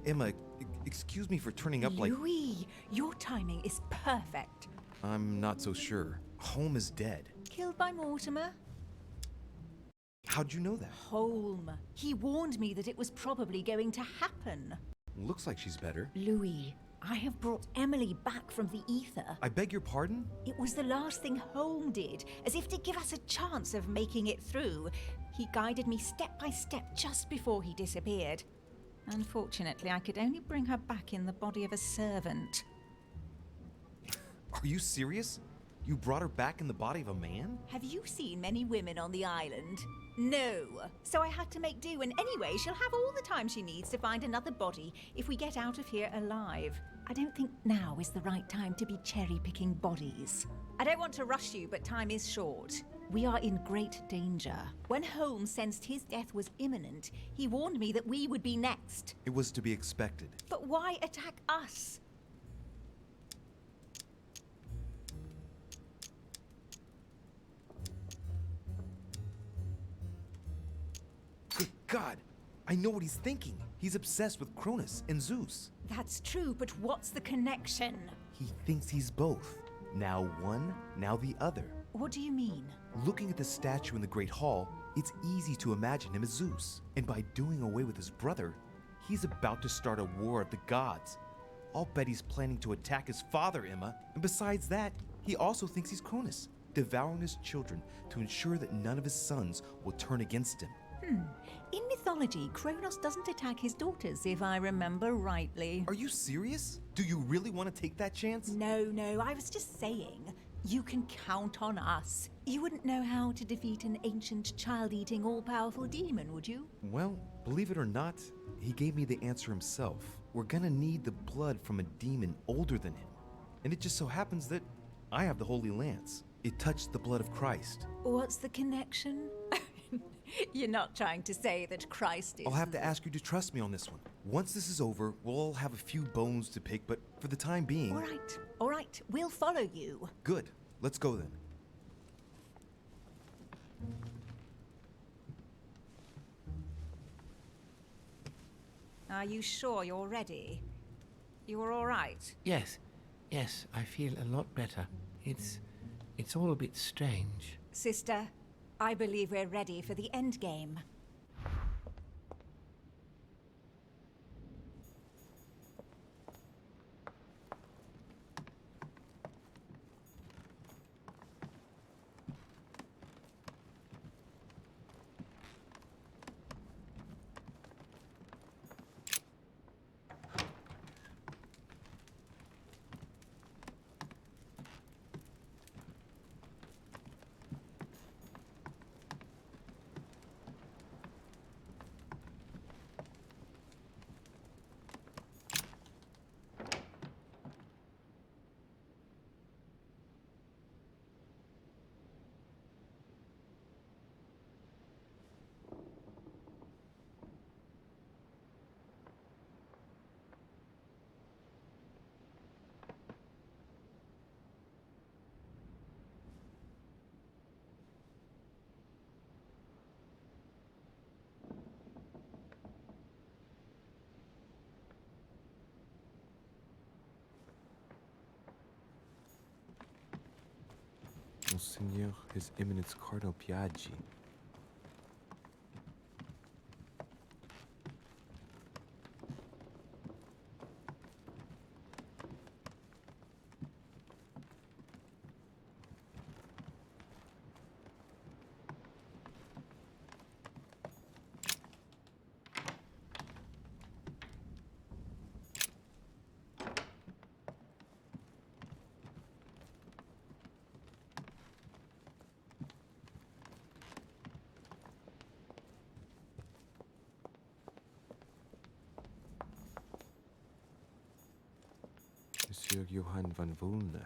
Emma, excuse me for turning up like... Louis, your timing is perfect. I'm not so sure. Holm is dead. Killed by Mortimer? How'd you know that? Holm. He warned me that it was probably going to happen. Looks like she's better. Louis, I have brought Emily back from the ether. I beg your pardon? It was the last thing Holm did, as if to give us a chance of making it through. He guided me step by step just before he disappeared. Unfortunately, I could only bring her back in the body of a servant. Are you serious? You brought her back in the body of a man? Have you seen many women on the island? No. So I had to make do, and anyway, she'll have all the time she needs to find another body if we get out of here alive. I don't think now is the right time to be cherry-picking bodies. I don't want to rush you, but time is short. We are in great danger. When Holmes sensed his death was imminent, he warned me that we would be next. It was to be expected. But why attack us? Good God! I know what he's thinking. He's obsessed with Cronus and Zeus. That's true, but what's the connection? He thinks he's both. Now one, now the other. What do you mean? Looking at the statue in the Great Hall, it's easy to imagine him as Zeus. And by doing away with his brother, he's about to start a war of the gods. I'll bet he's planning to attack his father, Emma. And besides that, he also thinks he's Cronus, devouring his children to ensure that none of his sons will turn against him. In mythology, Kronos doesn't attack his daughters, if I remember rightly. Are you serious? Do you really want to take that chance? No, I was just saying. You can count on us. You wouldn't know how to defeat an ancient, child-eating, all-powerful demon, would you? Well, believe it or not, he gave me the answer himself. We're gonna need the blood from a demon older than him. And it just so happens that I have the Holy Lance. It touched the blood of Christ. What's the connection? You're not trying to say that Christ is... I'll have to ask you to trust me on this one. Once this is over, we'll all have a few bones to pick, but for the time being... All right, we'll follow you. Good. Let's go then. Are you sure you're ready? You are all right? Yes. Yes, I feel a lot better. It's all a bit strange. Sister, I believe we're ready for the endgame. Monseigneur, His Eminence Cardinal Piaggi. Monsieur Johann van Vulner.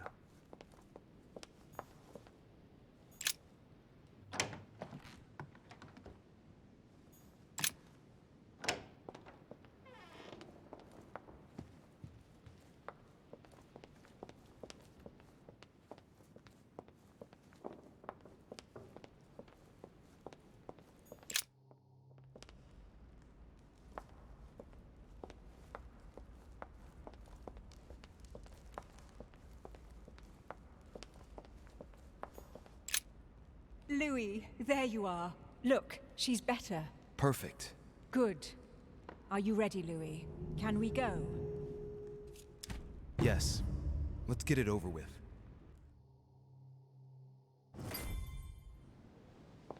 Louis, there you are. Look, she's better. Perfect. Good. Are you ready, Louis? Can we go? Yes. Let's get it over with.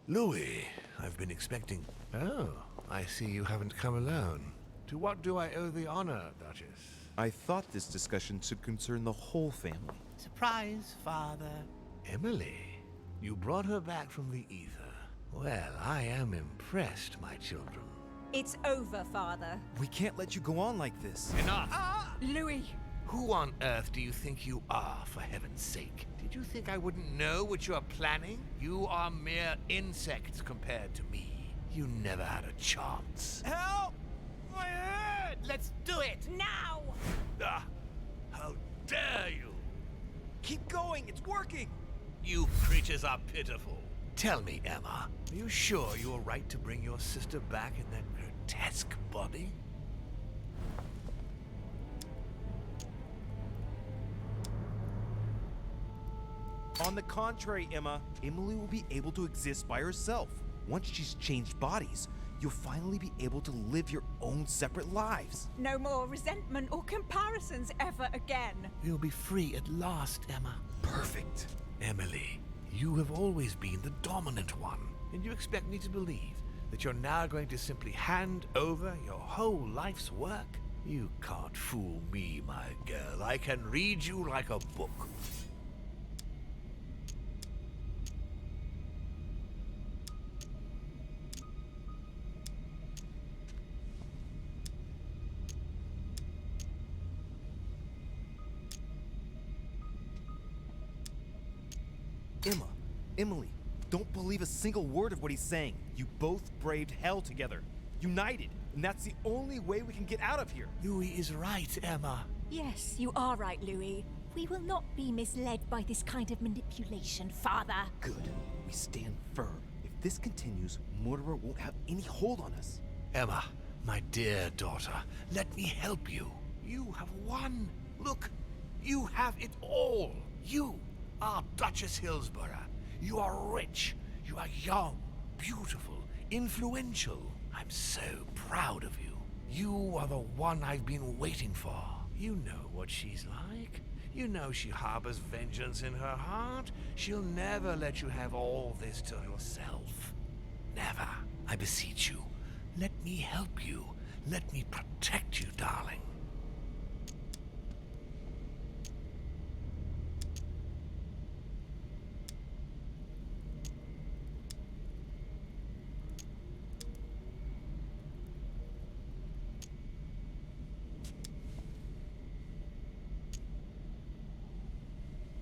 Louis, I've been expecting... Oh, I see you haven't come alone. To what do I owe the honor, Duchess? I thought this discussion should concern the whole family. Surprise, Father. Emily, you brought her back from the ether. Well, I am impressed, my children. It's over, Father. We can't let you go on like this. Enough! Louis! Who on earth do you think you are, for heaven's sake? Did you think I wouldn't know what you are planning? You are mere insects compared to me. You never had a chance. Help! My head! Let's do it! Now! Ah, how dare you! Keep going, it's working! You creatures are pitiful. Tell me, Emma, are you sure you were right to bring your sister back in that grotesque body? On the contrary, Emma, Emily will be able to exist by herself. Once she's changed bodies, you'll finally be able to live your own separate lives. No more resentment or comparisons ever again. You'll be free at last, Emma. Perfect. Emily, you have always been the dominant one, and you expect me to believe that you're now going to simply hand over your whole life's work? You can't fool me, my girl. I can read you like a book. Emma, Emily, don't believe a single word of what he's saying. You both braved hell together, united, and that's the only way we can get out of here. Louis is right, Emma. Yes, you are right, Louis. We will not be misled by this kind of manipulation, Father. Good. We stand firm. If this continues, Mortimer won't have any hold on us. Emma, my dear daughter, let me help you. You have won. Look, you have it all. You are Duchess Hillsborough. You are rich. You are young, beautiful, influential. I'm so proud of you. You are the one I've been waiting for. You know what she's like. You know she harbors vengeance in her heart. She'll never let you have all this to yourself. Never. I beseech you. Let me help you. Let me protect you, darling.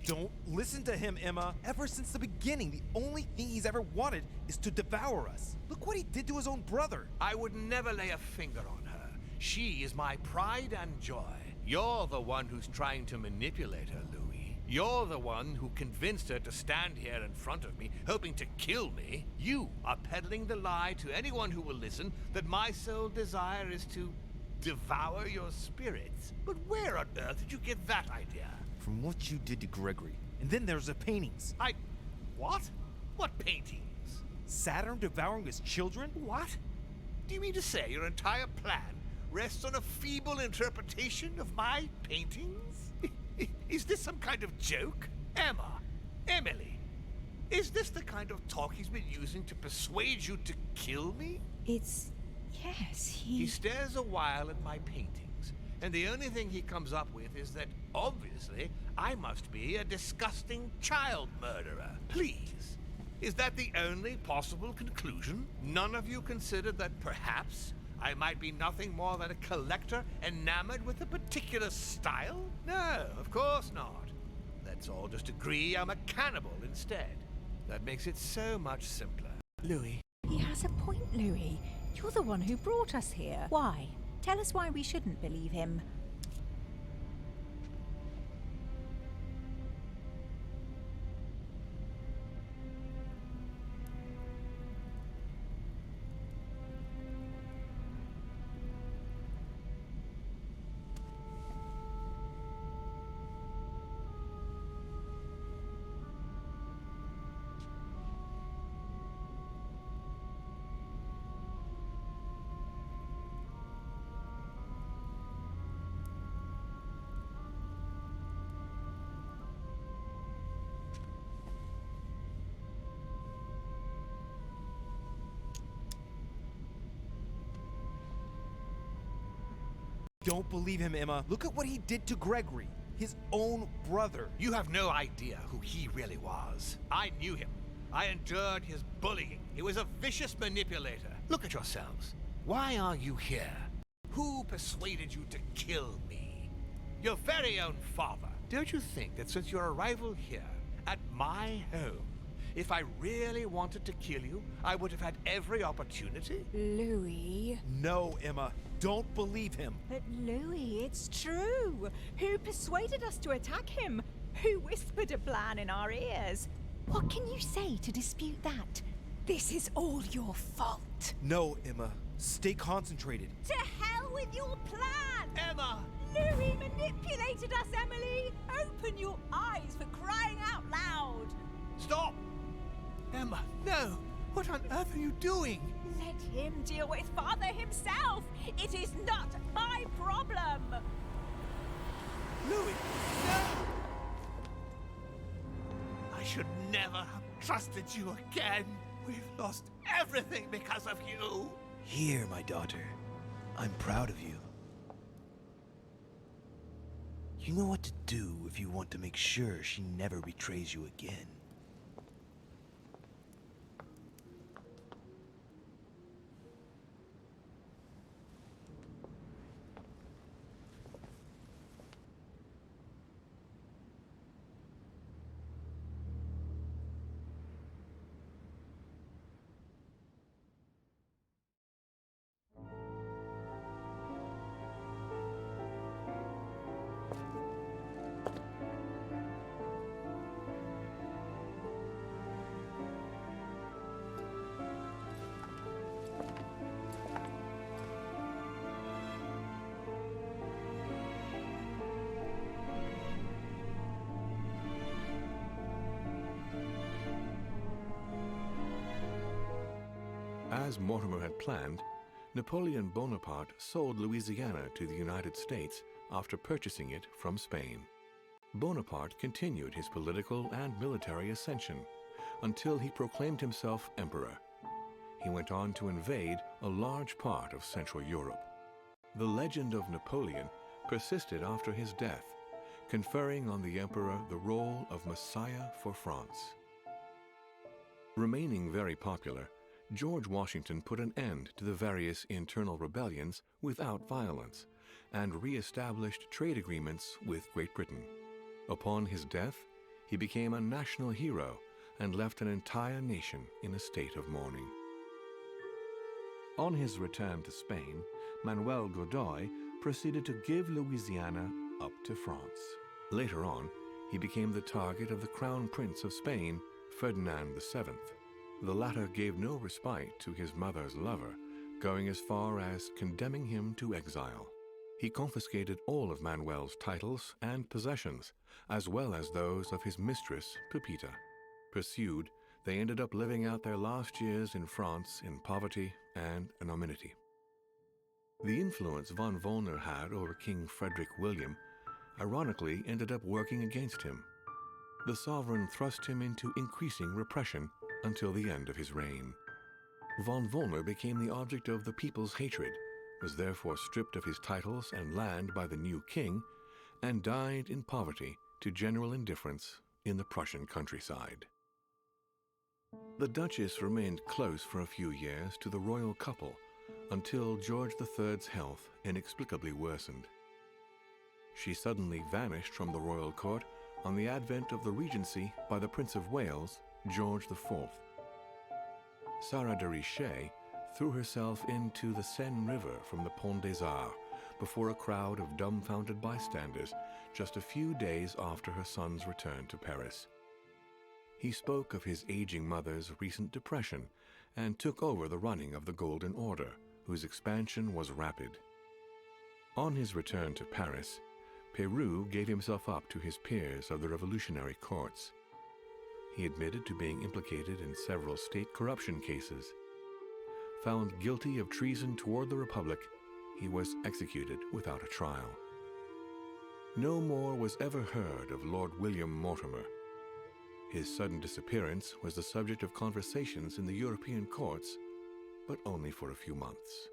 Don't listen to him, Emma. Ever since the beginning, the only thing he's ever wanted is to devour us. Look what he did to his own brother. I would never lay a finger on her. She is my pride and joy. You're the one who's trying to manipulate her, Louis. You're the one who convinced her to stand here in front of me, hoping to kill me. You are peddling the lie to anyone who will listen that my sole desire is to devour your spirits. But where on earth did you get that idea? From what you did to Gregory. And then there's the paintings. What? What paintings? Saturn devouring his children? What? Do you mean to say your entire plan rests on a feeble interpretation of my paintings? Is this some kind of joke? Emma, Emily, is this the kind of talk he's been using to persuade you to kill me? Yes, He stares a while at my paintings, and the only thing he comes up with is that, obviously, I must be a disgusting child murderer. Please, is that the only possible conclusion? None of you considered that perhaps I might be nothing more than a collector enamored with a particular style? No, of course not. Let's all just agree I'm a cannibal instead. That makes it so much simpler. Louis. He has a point, Louis. You're the one who brought us here. Why? Tell us why we shouldn't believe him. Don't believe him, Emma. Look at what he did to Gregory, his own brother. You have no idea who he really was. I knew him. I endured his bullying. He was a vicious manipulator. Look at yourselves. Why are you here? Who persuaded you to kill me? Your very own father. Don't you think that since your arrival here, at my home, if I really wanted to kill you, I would have had every opportunity? Louis. No, Emma. Don't believe him. But Louis, it's true. Who persuaded us to attack him? Who whispered a plan in our ears? What can you say to dispute that? This is all your fault. No, Emma. Stay concentrated. To hell with your plan! Emma! Louis manipulated us, Emily! Open your eyes for crying out loud! Stop! Emma, no! What on earth are you doing? Let him deal with Father himself! It is not my problem! Louis, no! I should never have trusted you again. We've lost everything because of you. Here, my daughter. I'm proud of you. You know what to do if you want to make sure she never betrays you again. as Mortimer had planned, Napoleon Bonaparte sold Louisiana to the United States after purchasing it from Spain. Bonaparte continued his political and military ascension until he proclaimed himself emperor. He went on to invade a large part of Central Europe. The legend of Napoleon persisted after his death, conferring on the emperor the role of Messiah for France. Remaining very popular, George Washington put an end to the various internal rebellions without violence and re-established trade agreements with Great Britain. Upon his death, he became a national hero and left an entire nation in a state of mourning. On his return to Spain, Manuel Godoy proceeded to give Louisiana up to France. Later on, he became the target of the Crown Prince of Spain, Ferdinand VII. The latter gave no respite to his mother's lover, going as far as condemning him to exile. He confiscated all of Manuel's titles and possessions, as well as those of his mistress, Pepita. Pursued, they ended up living out their last years in France in poverty and anonymity. The influence von Wollner had over King Frederick William ironically ended up working against him. The sovereign thrust him into increasing repression until the end of his reign. Von Wollner became the object of the people's hatred, was therefore stripped of his titles and land by the new king, and died in poverty to general indifference in the Prussian countryside. The Duchess remained close for a few years to the royal couple until George III's health inexplicably worsened. She suddenly vanished from the royal court on the advent of the regency by the Prince of Wales, George IV. Sarah de Richet threw herself into the Seine River from the Pont des Arts before a crowd of dumbfounded bystanders just a few days after her son's return to Paris. He spoke of his aging mother's recent depression and took over the running of the Golden Order, whose expansion was rapid. On his return to Paris, Peru gave himself up to his peers of the revolutionary courts. He admitted to being implicated in several state corruption cases. Found guilty of treason toward the Republic, he was executed without a trial. No more was ever heard of Lord William Mortimer. His sudden disappearance was the subject of conversations in the European courts, but only for a few months.